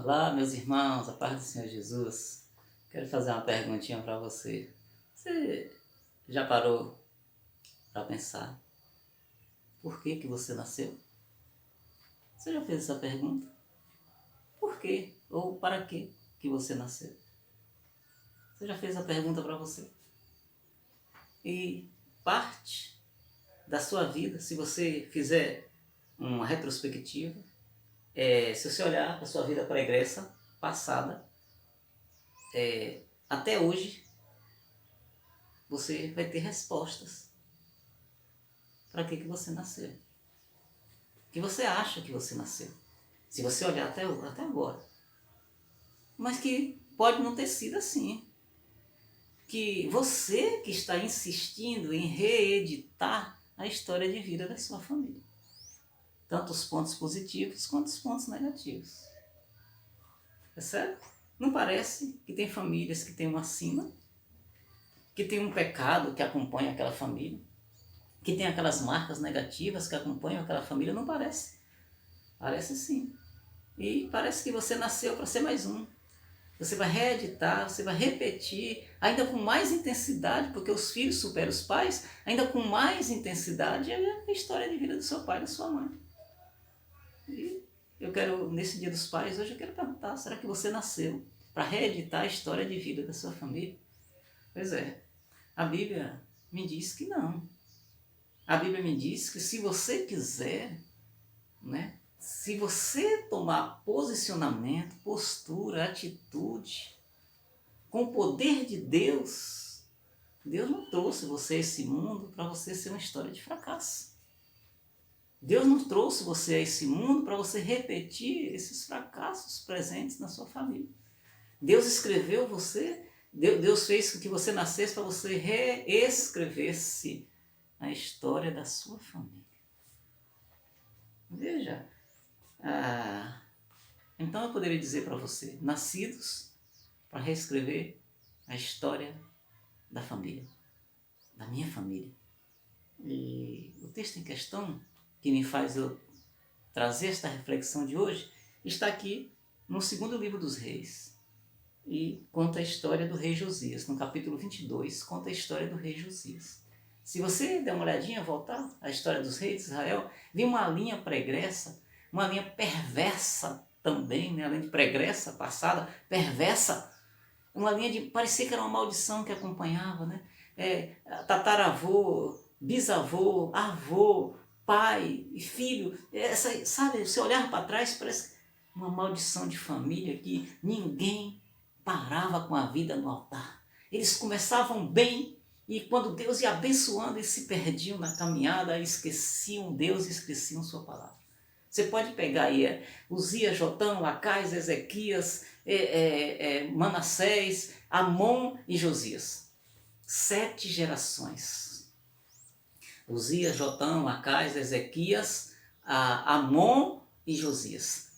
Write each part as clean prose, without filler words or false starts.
Olá, meus irmãos, a paz do Senhor Jesus. Quero fazer uma perguntinha para você. Você já parou para pensar por que que você nasceu? Você já fez essa pergunta? Por quê ou para que você nasceu? Você já fez a pergunta para você? E parte da sua vida, se você fizer uma retrospectiva, se você olhar para a sua vida pregressa, passada, até hoje, você vai ter respostas para que você nasceu. Que você acha que você nasceu. Se você olhar até agora. Mas que pode não ter sido assim. Que você que está insistindo em reeditar a história de vida da sua família. Tanto os pontos positivos quanto os pontos negativos. É certo? Não parece que tem famílias que têm uma sina, que tem um pecado que acompanha aquela família, que tem aquelas marcas negativas que acompanham aquela família? Não parece. Parece sim. E parece que você nasceu para ser mais um. Você vai reeditar, você vai repetir, ainda com mais intensidade, porque os filhos superam os pais, ainda com mais intensidade é a história de vida do seu pai e da sua mãe. E eu quero, nesse Dia dos Pais, hoje eu quero perguntar, será que você nasceu para reeditar a história de vida da sua família? Pois é, a Bíblia me diz que não. A Bíblia me diz que se você quiser, né, se você tomar posicionamento, postura, atitude, com o poder de Deus, Deus não trouxe você a esse mundo para você ser uma história de fracasso. Deus não trouxe você a esse mundo para você repetir esses fracassos presentes na sua família. Deus escreveu você, Deus fez com que você nascesse para você reescrever-se a história da sua família. Veja, então eu poderia dizer para você, nascidos para reescrever a história da família, da minha família. E o texto em questão que me faz eu trazer esta reflexão de hoje está aqui no segundo livro dos reis. E conta a história do rei Josias. No capítulo 22, conta a história do rei Josias. Se você der uma olhadinha, voltar à história dos reis de Israel, vê uma linha pregressa, uma linha perversa também, né? Além de pregressa, passada, perversa. Uma linha de parecia que era uma maldição que acompanhava, né? Tataravô, bisavô, avô, pai e filho. Sabe, você olhar para trás, parece uma maldição de família que ninguém parava com a vida no altar. Eles começavam bem e quando Deus ia abençoando, eles se perdiam na caminhada, esqueciam Deus e esqueciam sua palavra. Você pode pegar aí Uzias, Jotão, Acais, Ezequias, Manassés, Amon e Josias. 7 gerações. Uzias, Jotão, Acais, Ezequias, Amon e Josias.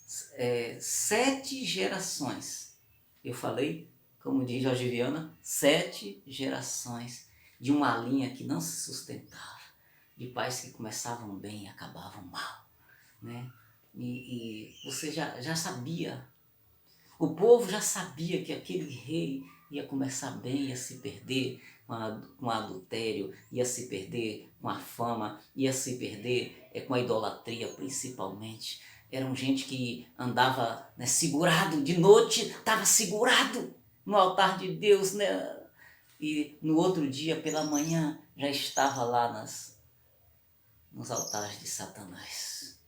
7 gerações. Eu falei, como diz Jorge Viana, 7 gerações de uma linha que não se sustentava, de pais que começavam bem e acabavam mal, né? E você já sabia, o povo já sabia que aquele rei ia começar bem, ia se perder com adultério, ia se perder com a fama, ia se perder com a idolatria principalmente. Eram gente que andava, né, segurado, de noite estava segurado no altar de Deus, né? E no outro dia, pela manhã, já estava lá nos altares de Satanás,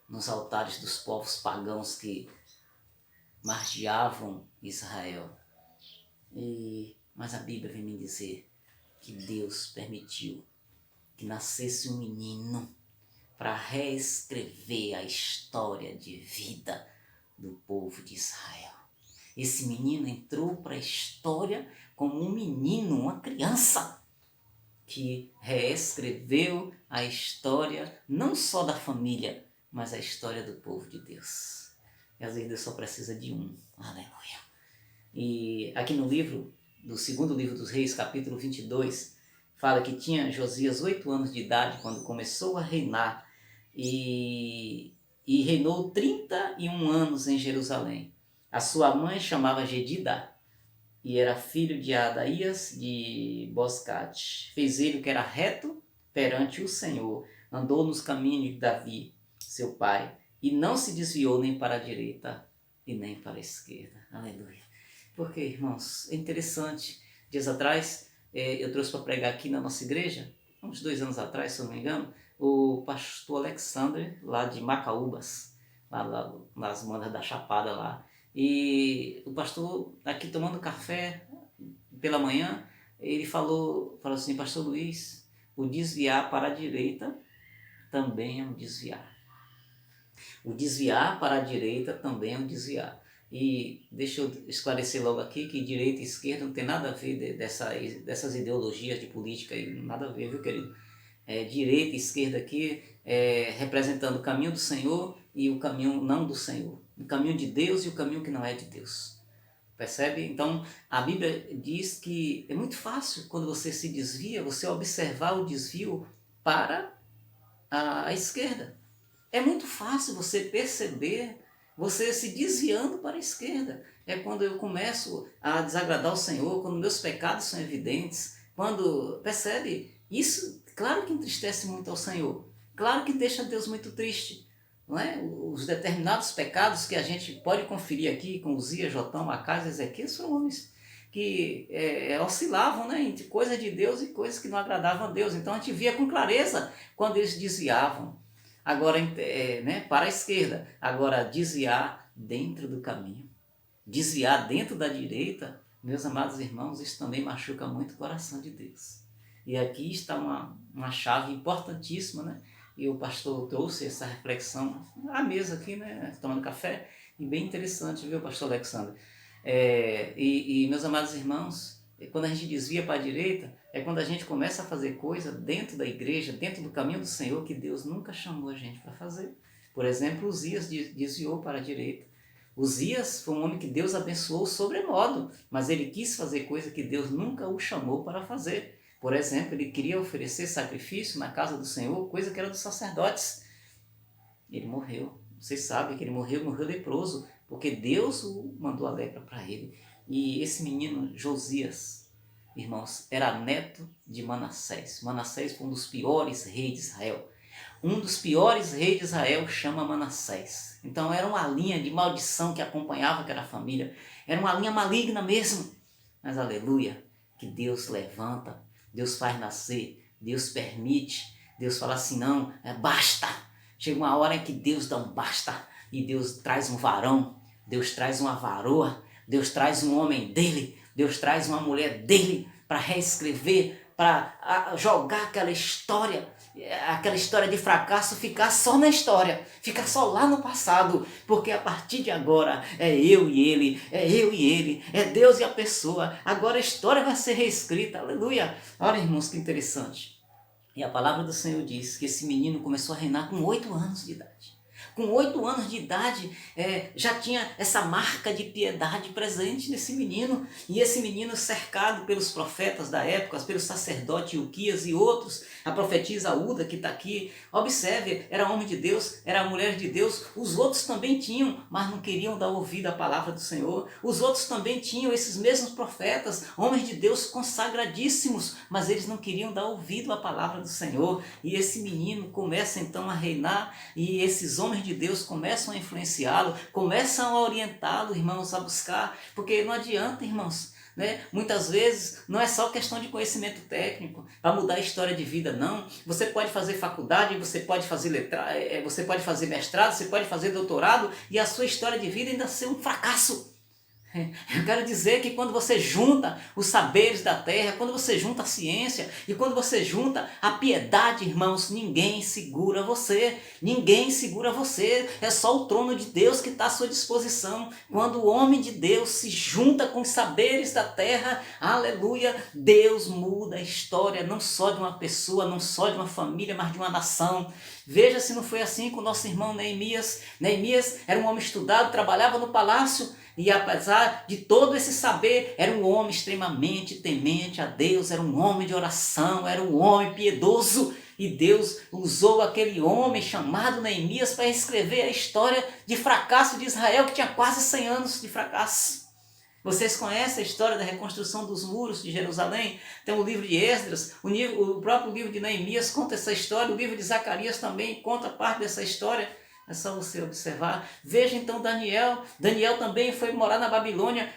nos altares dos povos pagãos que margeavam Israel. Mas a Bíblia vem me dizer que Deus permitiu que nascesse um menino para reescrever a história de vida do povo de Israel. Esse menino entrou para a história como um menino, uma criança, que reescreveu a história não só da família, mas a história do povo de Deus. E às vezes Deus só precisa de um. Aleluia. E aqui no livro, do segundo livro dos reis, capítulo 22, fala que tinha Josias 8 anos de idade quando começou a reinar e reinou 31 anos em Jerusalém. A sua mãe chamava Gedida e era filho de Adaías de Boscate. Fez ele o que era reto perante o Senhor, andou nos caminhos de Davi, seu pai, e não se desviou nem para a direita e nem para a esquerda. Aleluia. Porque, irmãos, é interessante. Dias atrás, eu trouxe para pregar aqui na nossa igreja, uns 2 anos atrás, se eu não me engano, o pastor Alexandre, lá de Macaúbas, lá nas Manas da Chapada lá. E o pastor, aqui tomando café pela manhã, ele falou assim: pastor Luiz, o desviar para a direita também é um desviar. O desviar para a direita também é um desviar. E deixa eu esclarecer logo aqui que direita e esquerda não tem nada a ver dessas ideologias de política, nada a ver, viu, querido? Direita e esquerda aqui representando o caminho do Senhor e o caminho não do Senhor. O caminho de Deus e o caminho que não é de Deus. Percebe? Então, a Bíblia diz que é muito fácil, quando você se desvia, você observar o desvio para a esquerda. É muito fácil você perceber você se desviando para a esquerda. É quando eu começo a desagradar o Senhor, quando meus pecados são evidentes, quando, percebe? Isso, claro que entristece muito ao Senhor, claro que deixa Deus muito triste. Não é? Os determinados pecados que a gente pode conferir aqui com Uzias, Jotão, Acais e Ezequias foram homens que oscilavam, né, entre coisas de Deus e coisas que não agradavam a Deus. Então a gente via com clareza quando eles desviavam. Agora, para a esquerda. Agora, desviar dentro do caminho. Desviar dentro da direita, meus amados irmãos, isso também machuca muito o coração de Deus. E aqui está uma chave importantíssima, né? E o pastor trouxe essa reflexão à mesa aqui, né? Tomando café. E bem interessante, viu, pastor Alexandre? Meus amados irmãos, quando a gente desvia para a direita, é quando a gente começa a fazer coisa dentro da igreja, dentro do caminho do Senhor, que Deus nunca chamou a gente para fazer. Por exemplo, Uzias desviou para a direita. Uzias foi um homem que Deus abençoou sobremodo, mas ele quis fazer coisa que Deus nunca o chamou para fazer. Por exemplo, ele queria oferecer sacrifício na casa do Senhor, coisa que era dos sacerdotes. Ele morreu. Vocês sabem que ele morreu leproso, porque Deus o mandou a lepra para ele. E esse menino, Josias, irmãos, era neto de Manassés. Manassés foi um dos piores reis de Israel. Um dos piores reis de Israel chama Manassés. Então era uma linha de maldição que acompanhava aquela família. Era uma linha maligna mesmo. Mas aleluia, que Deus levanta, Deus faz nascer, Deus permite. Deus fala assim, não, basta. Chega uma hora em que Deus dá um basta. E Deus traz um varão, Deus traz uma varoa, Deus traz um homem dele, Deus traz uma mulher dele para reescrever, para jogar aquela história de fracasso, ficar só na história, ficar só lá no passado, porque a partir de agora é eu e ele, é Deus e a pessoa, agora a história vai ser reescrita, aleluia. Olha, irmãos, que interessante. E a palavra do Senhor diz que esse menino começou a reinar com 8 anos de idade. Com 8 anos de idade, já tinha essa marca de piedade presente nesse menino. E esse menino, cercado pelos profetas da época, pelo sacerdote Ilquias e outros, a profetisa Uda, que está aqui, observe, era homem de Deus, era mulher de Deus. Os outros também tinham, mas não queriam dar ouvido à palavra do Senhor. Os outros também tinham esses mesmos profetas, homens de Deus consagradíssimos, mas eles não queriam dar ouvido à palavra do Senhor. E esse menino começa então a reinar, e esses homens de Deus começam a influenciá-lo, começam a orientá-lo, irmãos, a buscar, porque não adianta, irmãos, né? Muitas vezes não é só questão de conhecimento técnico para mudar a história de vida, não. Você pode fazer faculdade, você pode fazer você pode fazer mestrado, você pode fazer doutorado e a sua história de vida ainda ser um fracasso. Eu quero dizer que quando você junta os saberes da terra, quando você junta a ciência e quando você junta a piedade, irmãos, ninguém segura você. Ninguém segura você. É só o trono de Deus que está à sua disposição. Quando o homem de Deus se junta com os saberes da terra, aleluia, Deus muda a história não só de uma pessoa, não só de uma família, mas de uma nação. Veja se não foi assim com o nosso irmão Neemias. Neemias era um homem estudado, trabalhava no palácio, e apesar de todo esse saber, era um homem extremamente temente a Deus, era um homem de oração, era um homem piedoso, E Deus usou aquele homem chamado Neemias para escrever a história de fracasso de Israel, que tinha quase 100 anos de fracasso. Vocês conhecem a história da reconstrução dos muros de Jerusalém? Tem o livro de Esdras, o próprio livro de Neemias conta essa história, o livro de Zacarias também conta parte dessa história. É só você observar. Veja então Daniel. Daniel também foi morar na Babilônia,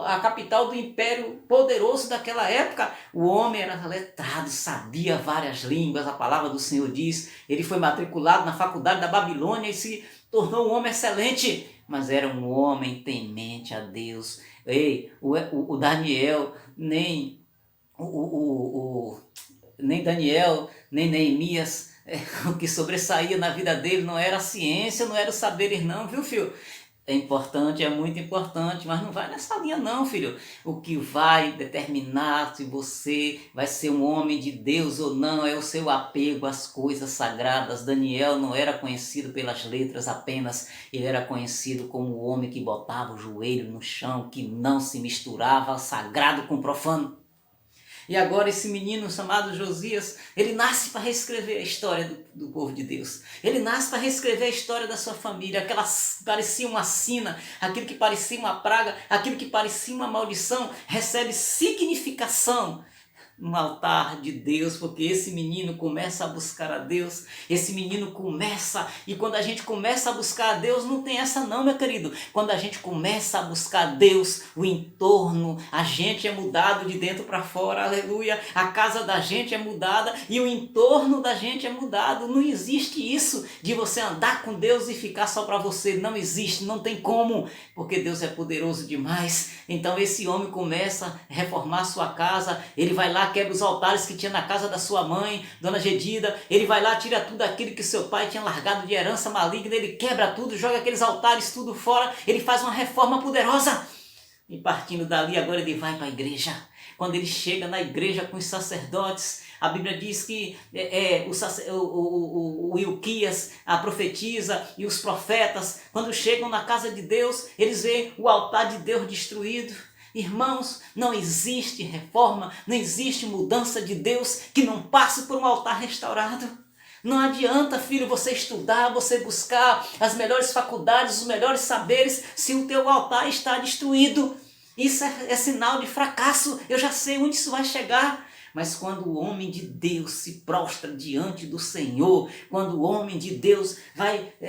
a capital do império poderoso daquela época. O homem era letrado, sabia várias línguas, a palavra do Senhor diz. Ele foi matriculado na faculdade da Babilônia e se tornou um homem excelente. Mas era um homem temente a Deus. Ei, o Daniel, nem nem Daniel, nem Neemias, o que sobressaía na vida dele não era a ciência, não era os saberes não, viu, filho? É importante, é muito importante, mas não vai nessa linha não, filho. O que vai determinar se você vai ser um homem de Deus ou não é o seu apego às coisas sagradas. Daniel não era conhecido pelas letras apenas, ele era conhecido como o homem que botava o joelho no chão, que não se misturava sagrado com profano. E agora esse menino chamado Josias, ele nasce para reescrever a história do povo de Deus. Ele nasce para reescrever a história da sua família. Aquela parecia uma sina, aquilo que parecia uma praga, aquilo que parecia uma maldição, recebe significação no altar de Deus, porque esse menino começa a buscar a Deus, esse menino começa, e quando a gente começa a buscar a Deus, não tem essa não, meu querido, quando a gente começa a buscar a Deus, o entorno, a gente é mudado de dentro para fora, aleluia, a casa da gente é mudada, e o entorno da gente é mudado, não existe isso, de você andar com Deus e ficar só para você, não existe, não tem como, porque Deus é poderoso demais. Então esse homem começa a reformar sua casa, ele vai lá, quebra os altares que tinha na casa da sua mãe, Dona Gedida, ele vai lá, tira tudo aquilo que seu pai tinha largado de herança maligna, ele quebra tudo, joga aqueles altares tudo fora, ele faz uma reforma poderosa. E partindo dali, agora ele vai para a igreja. Quando ele chega na igreja com os sacerdotes, a Bíblia diz que o Ilquias, a profetisa e os profetas, quando chegam na casa de Deus, eles veem o altar de Deus destruído. Irmãos, não existe reforma, não existe mudança de Deus que não passe por um altar restaurado. Não adianta, filho, você estudar, você buscar as melhores faculdades, os melhores saberes, se o teu altar está destruído. Isso é sinal de fracasso, eu já sei onde isso vai chegar. Mas quando o homem de Deus se prostra diante do Senhor, quando o homem de Deus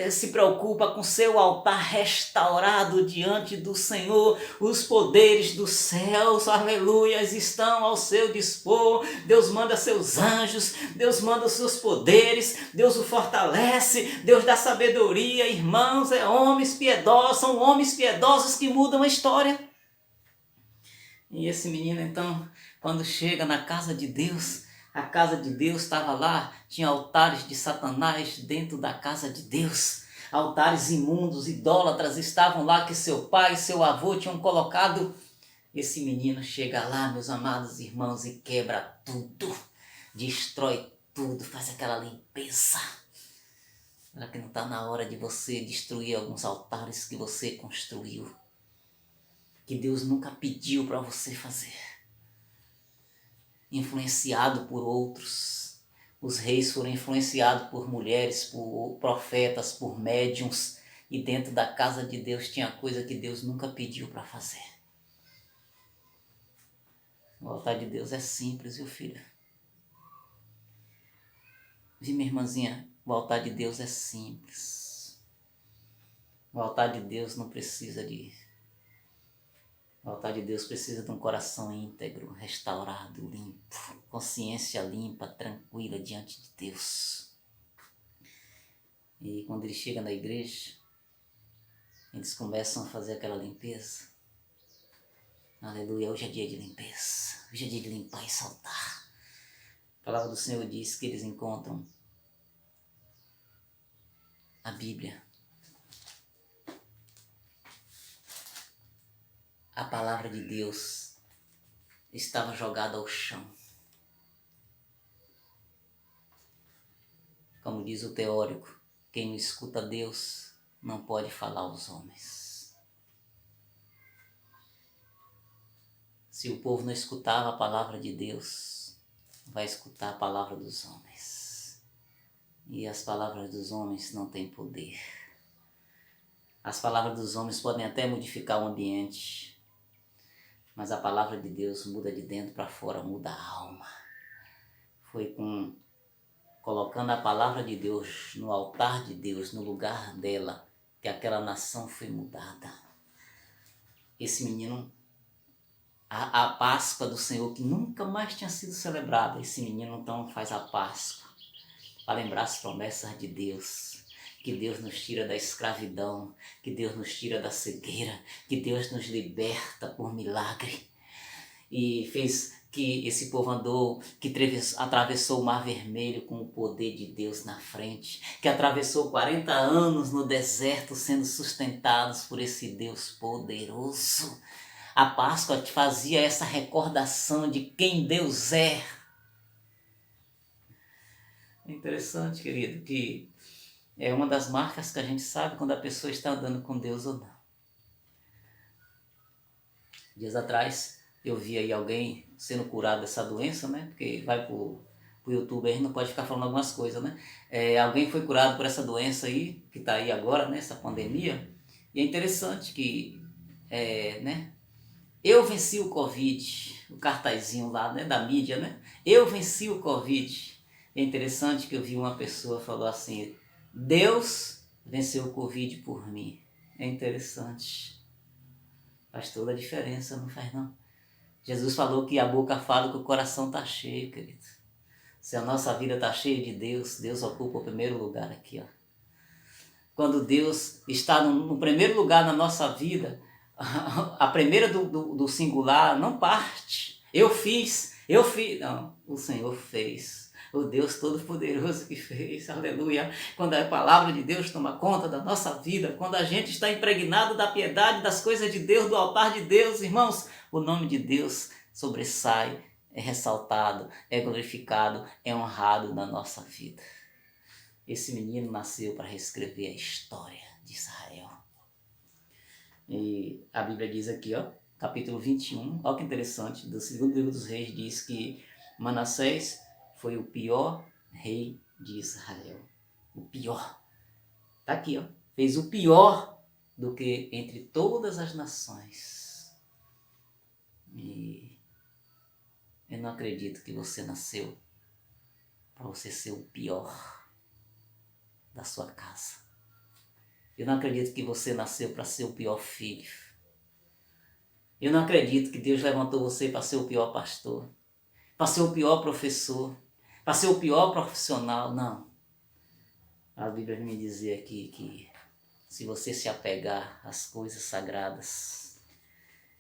se preocupa com seu altar restaurado diante do Senhor, os poderes dos céus, aleluias, estão ao seu dispor. Deus manda seus anjos, Deus manda os seus poderes, Deus o fortalece, Deus dá sabedoria. Irmãos, são homens piedosos que mudam a história. E esse menino então, quando chega na casa de Deus, a casa de Deus estava lá, tinha altares de Satanás dentro da casa de Deus. Altares imundos, idólatras estavam lá que seu pai e seu avô tinham colocado. Esse menino chega lá, meus amados irmãos, e quebra tudo, destrói tudo, faz aquela limpeza. Será que não está na hora de você destruir alguns altares que você construiu? Que Deus nunca pediu para você fazer. Influenciado por outros. Os reis foram influenciados por mulheres, por profetas, por médiuns. E dentro da casa de Deus tinha coisa que Deus nunca pediu para fazer. O altar de Deus é simples, viu, filho? Viu, minha irmãzinha? O altar de Deus é simples. O altar de Deus não precisa de... O altar de Deus precisa de um coração íntegro, restaurado, limpo, consciência limpa, tranquila diante de Deus. E quando ele chega na igreja, eles começam a fazer aquela limpeza. Aleluia, hoje é dia de limpeza, hoje é dia de limpar esse altar. A palavra do Senhor diz que eles encontram a Bíblia. A palavra de Deus estava jogada ao chão. Como diz o teórico, quem não escuta Deus não pode falar aos homens. Se o povo não escutava a palavra de Deus, vai escutar a palavra dos homens. E as palavras dos homens não têm poder. As palavras dos homens podem até modificar o ambiente, mas a palavra de Deus muda de dentro para fora, muda a alma. Foi colocando a palavra de Deus no altar de Deus, no lugar dela, que aquela nação foi mudada. Esse menino, a Páscoa do Senhor, que nunca mais tinha sido celebrada, esse menino então faz a Páscoa para lembrar as promessas de Deus, que Deus nos tira da escravidão, que Deus nos tira da cegueira, que Deus nos liberta por milagre. E fez que esse povo andou, que atravessou o Mar Vermelho com o poder de Deus na frente, que atravessou 40 anos no deserto sendo sustentados por esse Deus poderoso. A Páscoa te fazia essa recordação de quem Deus é. É interessante, querido, que é uma das marcas que a gente sabe quando a pessoa está andando com Deus ou não. Dias atrás eu vi aí alguém sendo curado dessa doença, né? Porque vai pro YouTube aí, não pode ficar falando algumas coisas, né? Alguém foi curado por essa doença aí, que está aí agora, né? Essa pandemia. E é interessante que, né? Eu venci o Covid, o cartazinho lá, né? Da mídia, né? Eu venci o Covid. É interessante que eu vi uma pessoa falou assim, Deus venceu o Covid por mim. É interessante. Faz toda a diferença, não faz não? Jesus falou que a boca fala que o coração está cheio, querido. Se a nossa vida está cheia de Deus, Deus ocupa o primeiro lugar aqui, ó. Quando Deus está no primeiro lugar na nossa vida, a primeira do singular não parte. Eu fiz. Não, o Senhor fez. O Deus Todo-Poderoso que fez, aleluia. Quando a palavra de Deus toma conta da nossa vida, quando a gente está impregnado da piedade, das coisas de Deus, do altar de Deus, irmãos, o nome de Deus sobressai, é ressaltado, é glorificado, é honrado na nossa vida. Esse menino nasceu para reescrever a história de Israel. E a Bíblia diz aqui, ó, capítulo 21, olha que interessante, do segundo livro dos reis, diz que Manassés foi o pior rei de Israel. O pior. Está aqui, ó. Fez o pior do que entre todas as nações. E eu não acredito que você nasceu para você ser o pior da sua casa. Eu não acredito que você nasceu para ser o pior filho. Eu não acredito que Deus levantou você para ser o pior pastor, para ser o pior professor, para ser o pior profissional. Não. A Bíblia me dizia aqui que se você se apegar às coisas sagradas,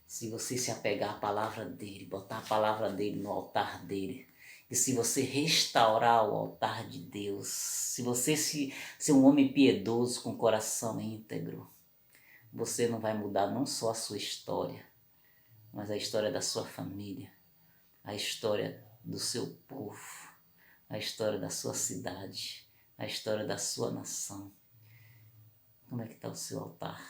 se você se apegar à palavra dele, botar a palavra dele no altar dele, e se você restaurar o altar de Deus, se você ser um homem piedoso com coração íntegro, você não vai mudar não só a sua história, mas a história da sua família, a história do seu povo, a história da sua cidade, a história da sua nação. Como é que está o seu altar?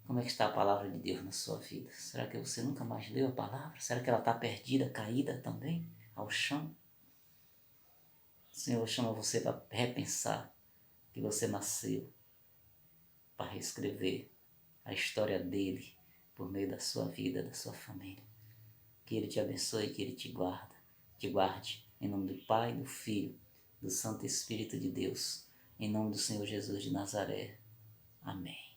Como é que está a palavra de Deus na sua vida? Será que você nunca mais leu a palavra? Será que ela está perdida, caída também ao chão? O Senhor chama você para repensar que você nasceu para reescrever a história dele por meio da sua vida, da sua família. Que ele te abençoe, que ele te guarde, em nome do Pai, do Filho, do Santo Espírito de Deus, em nome do Senhor Jesus de Nazaré. Amém.